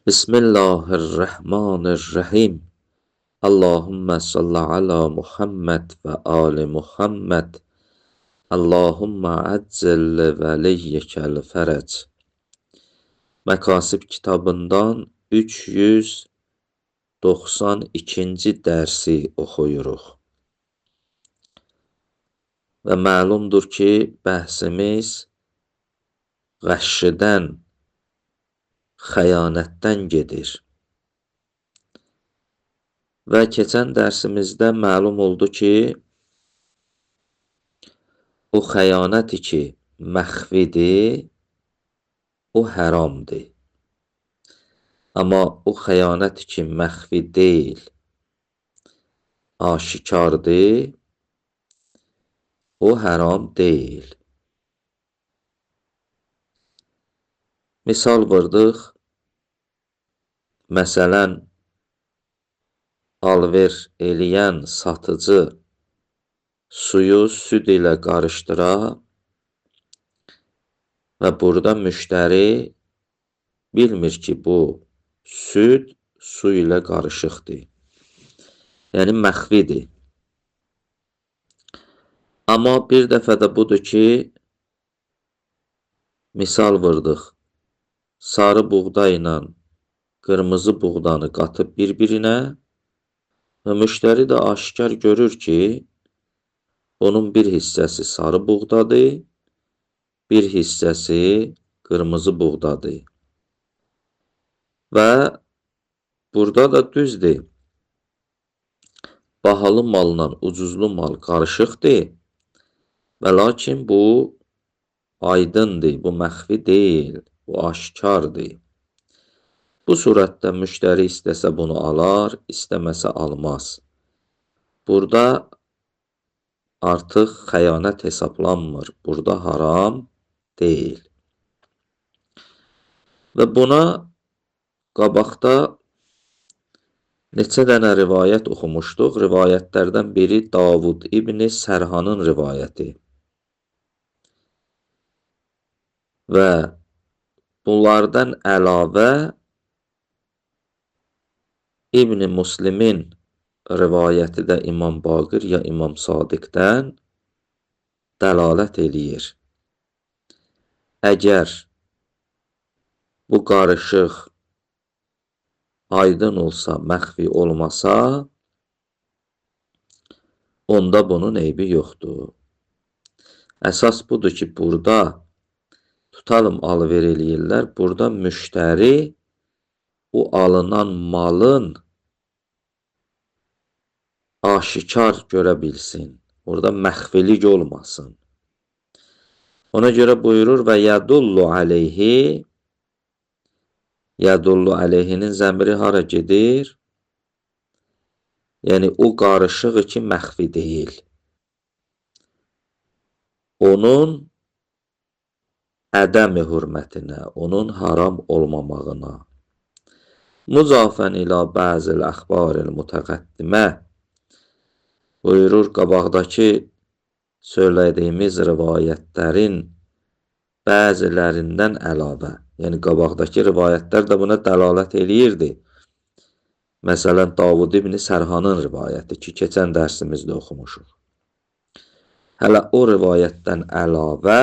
Bismillahirrahmanirrahim. Allahümme salli ala Muhammed ve ali Muhammed. Allahümme aczil veliyyekel ferec. Məkasib kitabından 392-ci dərsi oxuyuruq. Və məlumdur ki, bəhsimiz qəşşidən, xəyanətdən gedir. Və keçən dərsimizdə məlum oldu ki, o xəyanət ki məxfidir, o həramdır. Amma o xəyanət ki məxfi deyil, aşikardır, o həram deyil. Misal vurdıq, məsələn, alver eləyən satıcı suyu süd ilə qarışdıra və burada müştəri bilmir ki, bu süd su ilə qarışıqdır. Yəni, məxfidir. Amma bir dəfə də budur ki, misal vurdıq, sarı buğda ilə qırmızı buğdanı qatıb bir-birinə və müştəri də aşkar görür ki, onun bir hissəsi sarı buğdadır, bir hissəsi qırmızı buğdadır. Və burada da düzdür, bahalı malla ucuzlu mal qarışıqdır və lakin bu aydındır, bu məxfi deyil, bu aşkardır. Bu surətdə müştəri istəsə bunu alar, istəməsə almaz. Burada artıq xəyanət hesablanmır, burada haram deyil. Və buna qabaqda neçə dənə rivayət oxumuşduq. Rivayətlərdən biri Davud İbn-i Sərhanın rivayəti. Və bunlardan əlavə İbn-i Müslimin rivayəti də İmam Baqir ya İmam Sadiqdən dəlalət eləyir. Əgər bu qarışıq aydın olsa, məxfi olmasa, onda bunun eybi yoxdur. Əsas budur ki, burada tutalım alver eləyirlər, burada müştəri o alınan malın aşikar görə bilsin. Orada məxfilik olmasın. Ona görə buyurur və yədullu aleyhi, yədullu aleyhinin zəmiri hara gedir? Yəni, o qarışığı ki, məxfi deyil. Onun ədəmi hürmətinə, onun haram olmamağına. Muzafən ilə bəzil əxbaril mütəqəddimə buyurur, qabaqdakı söylədiyimiz rivayətlərin bəzilərindən əlavə, yəni qabaqdakı rivayətlər də buna dəlalət eləyirdi. Məsələn, Davud İbn-i Sərhanın rivayəti ki, keçən dərsimizdə oxumuşuq. Hələ o rivayətdən əlavə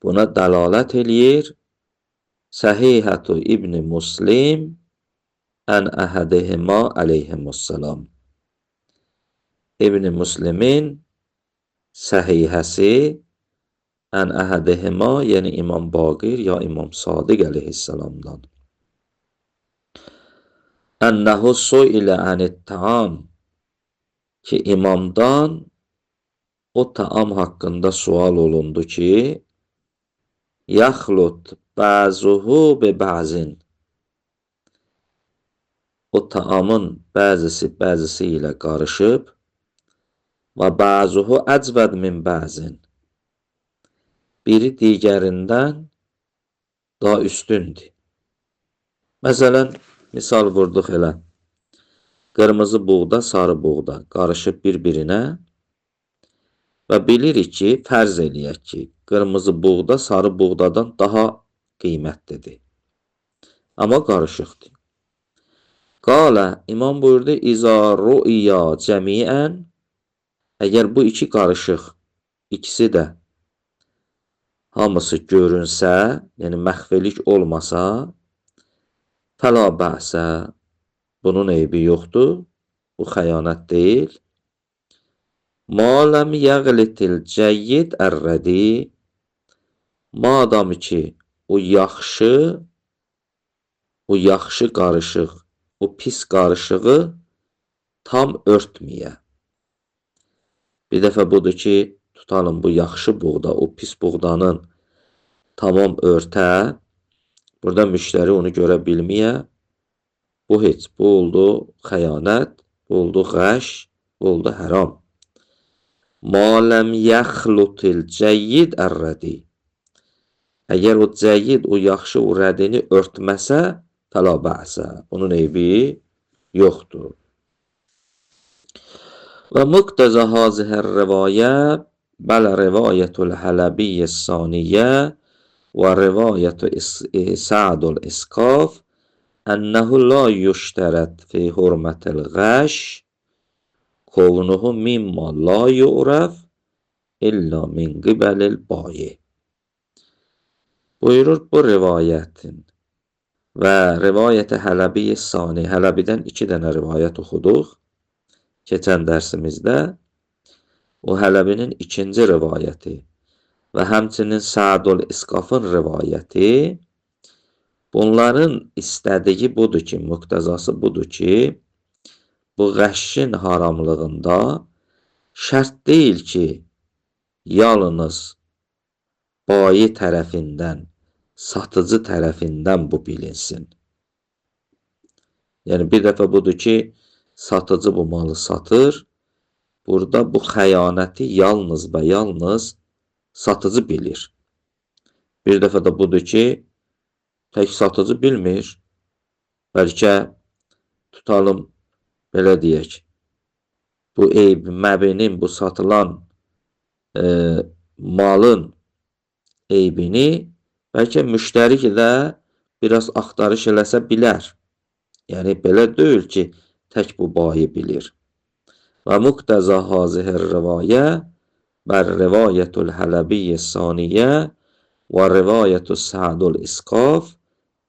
buna dəlalət eləyir Səhihətü İbn-i Muslim ən əhədihimə aleyhimussalam. İbn-i Müslimin səhihəsi ən əhədihimə, yəni İmam Baqir ya İmam Sadiq əleyhissalamdan. Ənəhu suilə ənit-taam, ki, imamdan o taam haqqında sual olundu ki, yaxlut bəzuhu bi bəzin, o taamın bəzisi ilə qarışıb və bəzuhu əcvəd min bəzin, biri digərindən daha üstündür. Məsələn, misal vurduq elə, qırmızı buğda, sarı buğda qarışıb bir-birinə və bilirik ki, fərz eləyək ki, qırmızı buğda sarı buğdadan daha qiymətlidir. amma qarışıqdır. Qala, imam buyurdu, İza ru'iya cəmiən, əgər bu iki qarışıq, ikisi də hamısı görünsə, yəni məxfilik olmasa, fəla bəsə, bunun eybi yoxdur, bu xəyanət deyil. Ma ləm yəğlitil cəyyid ər-rədi, madam ki, o yaxşı qarışıq, o pis qarışığı tam örtməyə. Bir dəfə budur ki, tutalım bu yaxşı buğda, o pis buğdanın tamam örtə, burada müştəri onu görə bilməyə, bu heç, bu oldu xəyanət, bu oldu qəş, bu oldu həram. Ma ləm yəxlutil cəyyid ər-rədi, əgər o cəyyid, o yaxşı, o rədini örtməsə, fəla bəsə, bunun eybi yoxdur. Və muqtəza hazihər rivəyə, bələ rivayətul hələbiyyəs saniyyə və rivayətu Sa'dul İskaf, ənəhu la yüştərət fi hurmətil qəş, kovnuhu mimma la yu'rəf illa min qibəlil bayi. Buyurur bu rivayətin və rivayət-i Hələbi Sani, Hələbidən 2 dənə rivayət oxuduq keçən dərsimizdə. O Hələbinin 2-ci rivayəti və həmçinin Sa'dul İskafın rivayəti, bunların istədiyi budur ki, müqtəzası budur ki, bu qəşşin haramlığında şərt deyil ki, yalnız bayi tərəfindən, satıcı tərəfindən bu bilinsin. Yəni bir dəfə budur ki, satıcı bu malı satır, burada bu xəyanəti yalnız və yalnız satıcı bilir. Bir dəfə də budur ki, tək satıcı bilmir, bəlkə tutalım, belə deyək, bu eyb, məbinin, bu satılan malın eybini bəlkə müştəri də biraz axtarış eləsə bilər. Yəni, belə deyil ki, tək bu bayi bilir. Və muqtəza hazihər rivayə bər rivayətul hələbiyyə saniyyə və rivayətul Sa'dul İskaf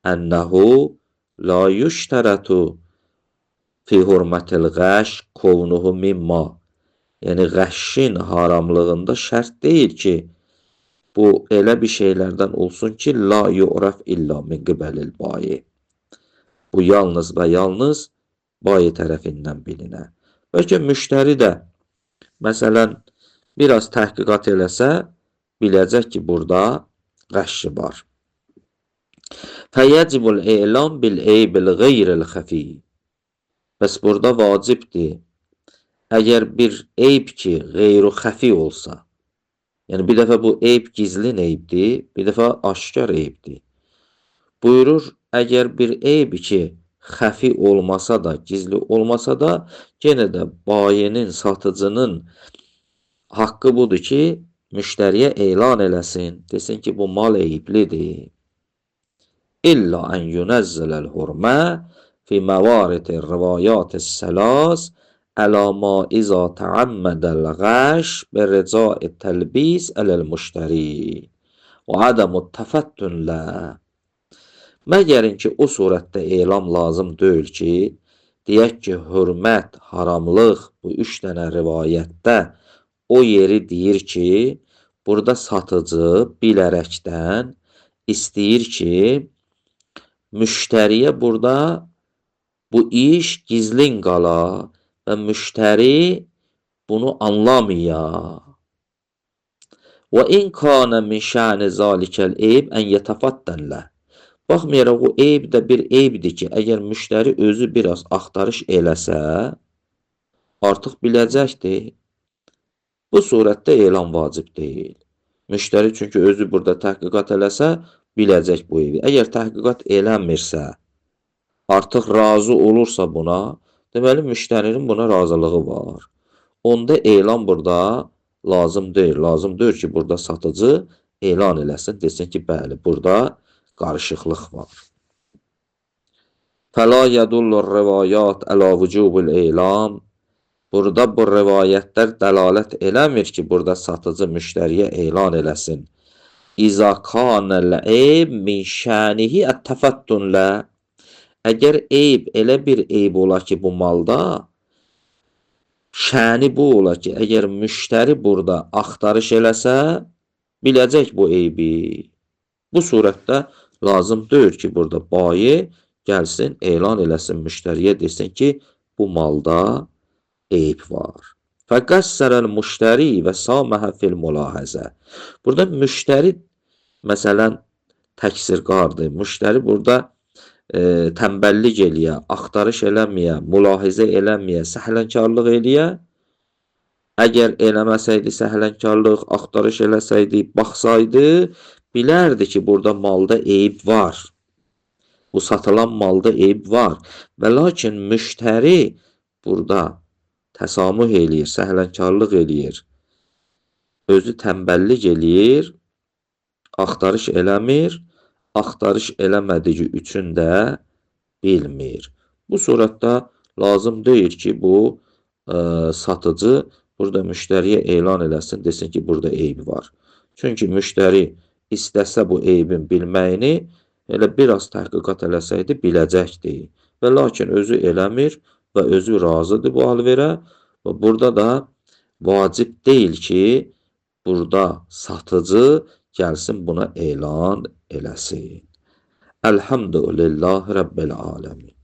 ənəhu la yüştərətu fi hurmətil qəş kovnuhu mimma. Yəni, qəşşin haramlığında şərt deyil ki, bu elə bir şeylərdən olsun ki, la yu'raf illa min qibəlil bayi. Bu yalnız və yalnız bayi tərəfindən bilinə. Bəlkə müştəri də, məsələn, biraz təhqiqat eləsə, biləcək ki, burada qəşşi var. Fəyəcibul elan bil eybil qeyril xəfi. Bəs burada vacibdir, əgər bir eyb ki, qeyru xəfi olsa, yəni bir dəfə bu eyb gizlin eybdir, bir dəfə aşkar eybdir. Buyurur, əgər bir eyb ki, xəfi olmasa da, gizli olmasa da, yenə də bayinin, satıcının haqqı budur ki, müştəriyə elan eləsin, desin ki, bu mal eyblidir. İlla ən yunəzzələl hurmə fi məvariti rivayatı səlas əla ma iza təammədəl qəş bi ricai təlbis ələl müştəri və ədəmut təfəttünlə. Məgərin ki, o surətdə elam lazım deyil ki, deyək ki, hörmət, haramlıq bu 3 dənə rivayətdə o yeri deyir ki, burada satıcı bilərəkdən istəyir ki, müştəriyə burada bu iş gizlin qala və müştəri bunu anlamaya. Və in kana min şa'ni zalikəl eyb ən yətəfaddənlə. Baxmayaraq, o eyb də bir eybdir ki, əgər müştəri özü biraz axtarış eləsə, artıq biləcəkdir. Bu surətdə elan vacib deyil. Müştəri çünki özü burada təhqiqat eləsə, biləcək bu eybi. Əgər təhqiqat eləmirsə, artıq razı olursa buna, deməli, müştərinin buna razılığı var. Onda elan burada lazım deyil. Lazım deyil ki, burada satıcı elan eləsin, desin ki, bəli, burada qarışıqlıq var. Fəla yədullur rivayat əla vücubul elam. Burada bu rivayətlər dəlalət eləmir ki, burada satıcı müştəriyə elan eləsin. İza kanəl eyb min şənihi ət-təfəttun lə. Əgər eyb elə bir eyb ola ki, bu malda, şəni bu ola ki, əgər müştəri burada axtarış eləsə, biləcək bu eybi. Bu surətdə lazım deyil ki, burada bayi gəlsin, elan eləsin müştəriyə, desin ki, bu malda eyb var. Fəqəssərəl müştəri və saməhə fil mülahəzə. Burada müştəri, məsələn, təqsirkardır. Müştəri burada tənbəllik eləyə, axtarış eləməyə, mülahizə eləməyə, səhlənkarlıq eləyə. Əgər eləməsəydi səhlənkarlıq, axtarış eləsəydi, baxsaydı, bilərdi ki, burada malda eyb var. Bu satılan malda eyb var. Və lakin müştəri burada təsamuh eləyir, səhlənkarlıq eləyir. Özü tənbəllik eləyir, axtarış eləmir, axtarış eləmədiyi üçün də bilmir. Bu surətdə lazım deyil ki, bu satıcı burada müştəriyə elan eləsin, desin ki, burada eyb var. Çünki müştəri istəsə bu eybin bilməyini, elə biraz təhqiqat eləsəydi, biləcəkdir. Və lakin özü eləmir və özü razıdır bu alverə. Və burada da vacib deyil ki, burada satıcı gəlsin buna elan eləsin. Elhamdülillahi Rabbil aləmin.